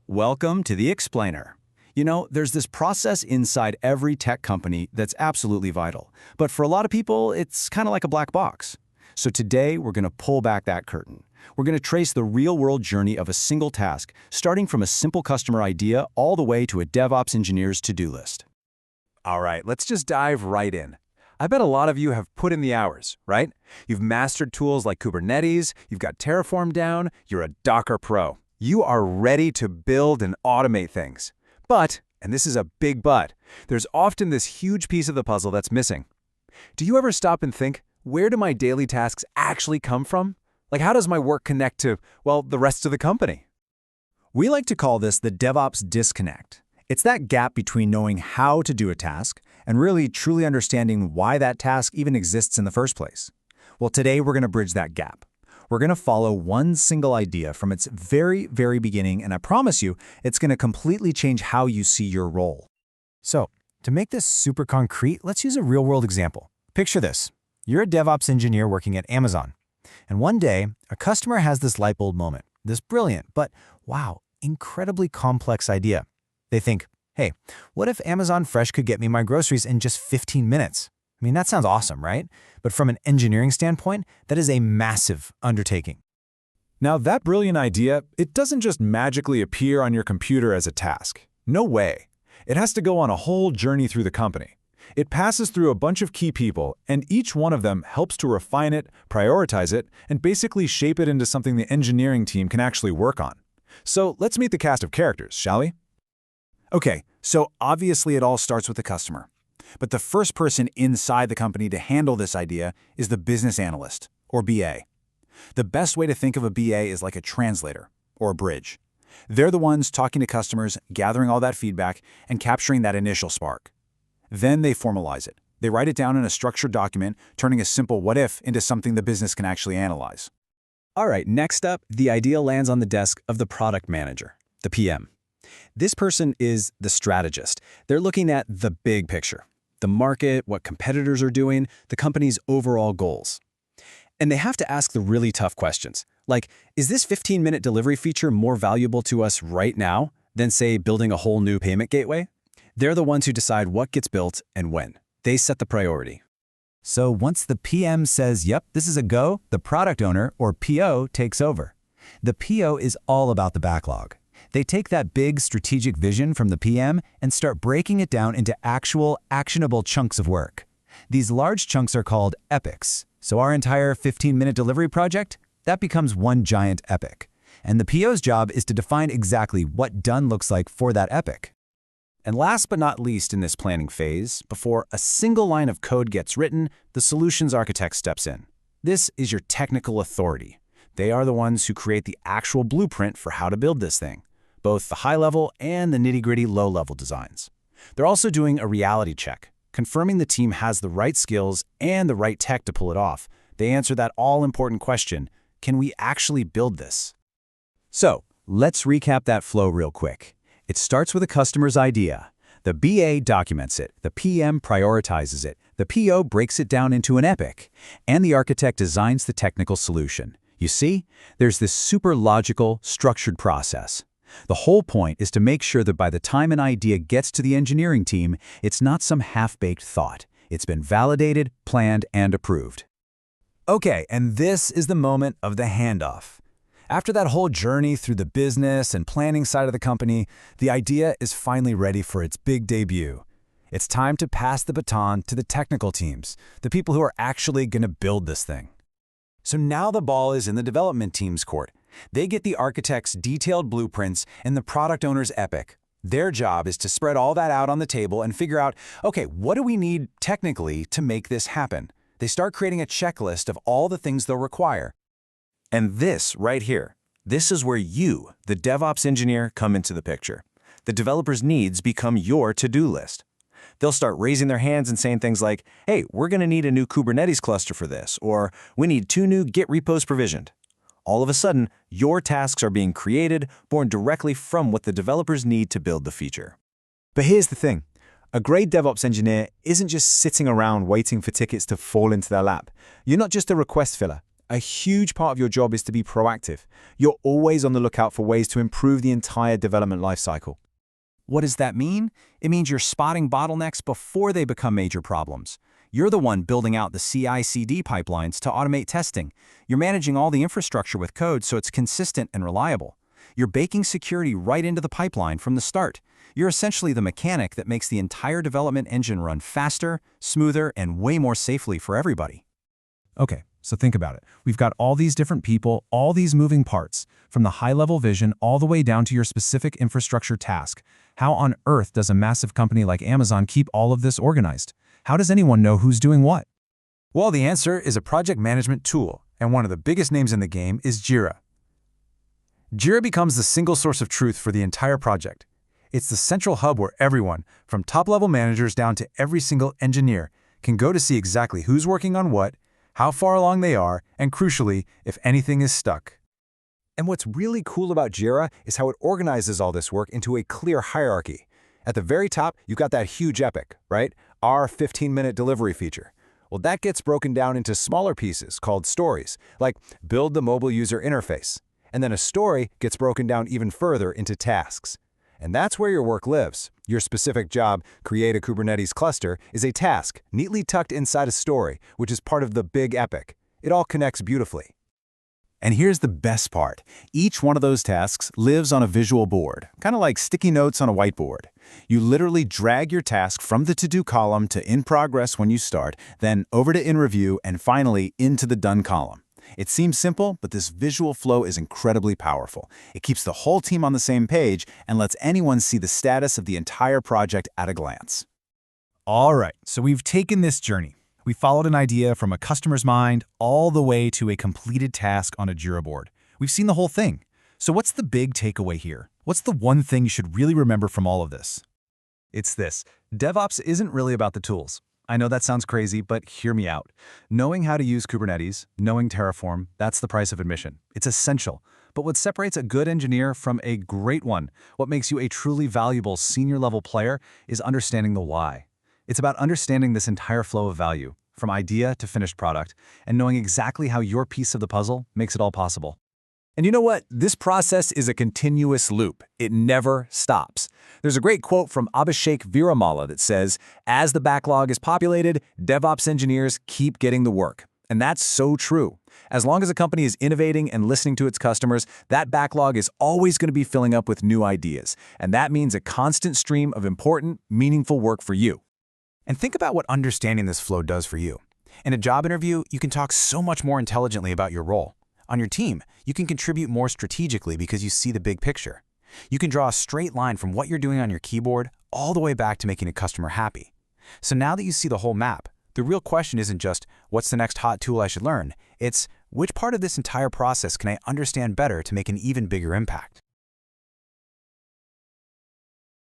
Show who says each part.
Speaker 1: Welcome to The Explainer. You know, there's this process inside every tech company that's absolutely vital. But for a lot of people, it's kind of like a black box. So today, we're going to pull back that curtain. We're going to trace the real-world journey of a single task, starting from a simple customer idea all the way to a DevOps engineer's to-do list.
Speaker 2: All right, let's just dive right in. I bet a lot of you have put in the hours, right? You've mastered tools like Kubernetes, you've got Terraform down, you're a Docker pro. You are ready to build and automate things. But, and this is a big but, there's often this huge piece of the puzzle that's missing. Do you ever stop and think, where do my daily tasks actually come from? Like, how does my work connect to, well, the rest of the company?
Speaker 3: We like to call this the DevOps disconnect. It's that gap between knowing how to do a task and really truly understanding why that task even exists in the first place. Well, today we're going to bridge that gap. We're going to follow one single idea from its very, very beginning, and I promise you, it's going to completely change how you see your role. So, to make this super concrete, let's use a real-world example. Picture this. You're a DevOps engineer working at Amazon. And one day, a customer has this light bulb moment, this brilliant, but wow, incredibly complex idea. They think, hey, what if Amazon Fresh could get me my groceries in just 15 minutes? I mean, that sounds awesome, right? But from an engineering standpoint, that is a massive undertaking.
Speaker 4: Now, that brilliant idea, it doesn't just magically appear on your computer as a task. No way. It has to go on a whole journey through the company. It passes through a bunch of key people, and each one of them helps to refine it, prioritize it, and basically shape it into something the engineering team can actually work on. So let's meet the cast of characters, shall we?
Speaker 3: Okay, so obviously it all starts with the customer. But the first person inside the company to handle this idea is the business analyst, or BA. The best way to think of a BA is like a translator, or a bridge. They're the ones talking to customers, gathering all that feedback, and capturing that initial spark. Then they formalize it. They write it down in a structured document, turning a simple what if into something the business can actually analyze.
Speaker 1: All right, next up, the idea lands on the desk of the product manager, the PM. This person is the strategist. They're looking at the big picture, the market, what competitors are doing, the company's overall goals. And they have to ask the really tough questions, like, is this 15-minute delivery feature more valuable to us right now than, say, building a whole new payment gateway? They're the ones who decide what gets built and when. They set the priority.
Speaker 3: So once the PM says, yep, this is a go, the product owner, or PO, takes over. The PO is all about the backlog. They take that big strategic vision from the PM and start breaking it down into actual, actionable chunks of work. These large chunks are called epics. So our entire 15-minute delivery project, that becomes one giant epic. And the PO's job is to define exactly what done looks like for that epic.
Speaker 1: And last but not least in this planning phase, before a single line of code gets written, the solutions architect steps in. This is your technical authority. They are the ones who create the actual blueprint for how to build this thing, both the high-level and the nitty-gritty low-level designs. They're also doing a reality check, confirming the team has the right skills and the right tech to pull it off. They answer that all-important question, can we actually build this? So, let's recap that flow real quick. It starts with a customer's idea. The BA documents it, the PM prioritizes it, the PO breaks it down into an epic, and the architect designs the technical solution. You see, there's this super logical, structured process. The whole point is to make sure that by the time an idea gets to the engineering team, it's not some half-baked thought. It's been validated, planned, and approved.
Speaker 3: Okay, and this is the moment of the handoff. After that whole journey through the business and planning side of the company, the idea is finally ready for its big debut. It's time to pass the baton to the technical teams, the people who are actually going to build this thing. So now the ball is in the development team's court. They get the architect's detailed blueprints and the product owner's epic. Their job is to spread all that out on the table and figure out, okay, what do we need technically to make this happen? They start creating a checklist of all the things they'll require.
Speaker 2: And this right here, this is where you, the DevOps engineer, come into the picture. The developer's needs become your to-do list. They'll start raising their hands and saying things like, hey, we're going to need a new Kubernetes cluster for this, or we need 2 new Git repos provisioned. All of a sudden, your tasks are being created, born directly from what the developers need to build the feature.
Speaker 3: But here's the thing. A great DevOps engineer isn't just sitting around waiting for tickets to fall into their lap. You're not just a request filler.
Speaker 2: A huge part of your job is to be proactive. You're always on the lookout for ways to improve the entire development lifecycle.
Speaker 1: What does that mean? It means you're spotting bottlenecks before they become major problems. You're the one building out the CI/CD pipelines to automate testing. You're managing all the infrastructure with code so it's consistent and reliable. You're baking security right into the pipeline from the start. You're essentially the mechanic that makes the entire development engine run faster, smoother, and way more safely for everybody.
Speaker 4: Okay, so think about it. We've got all these different people, all these moving parts, from the high-level vision all the way down to your specific infrastructure task. How on earth does a massive company like Amazon keep all of this organized? How does anyone know who's doing what?
Speaker 2: Well, the answer is a project management tool, and one of the biggest names in the game is Jira. Jira becomes the single source of truth for the entire project. It's the central hub where everyone, from top-level managers down to every single engineer, can go to see exactly who's working on what, how far along they are, and crucially, if anything is stuck. And what's really cool about Jira is how it organizes all this work into a clear hierarchy. At the very top, you've got that huge epic, right? Our 15-minute delivery feature. Well, that gets broken down into smaller pieces called stories, like build the mobile user interface. And then a story gets broken down even further into tasks. And that's where your work lives. Your specific job, create a Kubernetes cluster, is a task neatly tucked inside a story, which is part of the big epic. It all connects beautifully.
Speaker 1: And here's the best part. Each one of those tasks lives on a visual board, kind of like sticky notes on a whiteboard. You literally drag your task from the to-do column to in progress when you start, then over to in review, and finally into the done column. It seems simple, but this visual flow is incredibly powerful. It keeps the whole team on the same page and lets anyone see the status of the entire project at a glance.
Speaker 3: All right, so we've taken this journey. We followed an idea from a customer's mind all the way to a completed task on a Jira board. We've seen the whole thing. So what's the big takeaway here? What's the one thing you should really remember from all of this?
Speaker 1: It's this. DevOps isn't really about the tools. I know that sounds crazy, but hear me out. Knowing how to use Kubernetes, knowing Terraform, that's the price of admission. It's essential. But what separates a good engineer from a great one, what makes you a truly valuable senior-level player, is understanding the why. It's about understanding this entire flow of value, from idea to finished product, and knowing exactly how your piece of the puzzle makes it all possible.
Speaker 2: And you know what? This process is a continuous loop. It never stops. There's a great quote from Abhishek Viramala that says, "As the backlog is populated, DevOps engineers keep getting the work." And that's so true. As long as a company is innovating and listening to its customers, that backlog is always going to be filling up with new ideas. And that means a constant stream of important, meaningful work for you.
Speaker 1: And think about what understanding this flow does for you. In a job interview, you can talk so much more intelligently about your role. On your team, you can contribute more strategically because you see the big picture. You can draw a straight line from what you're doing on your keyboard all the way back to making a customer happy. So now that you see the whole map, the real question isn't just, what's the next hot tool I should learn? It's, which part of this entire process can I understand better to make an even bigger impact?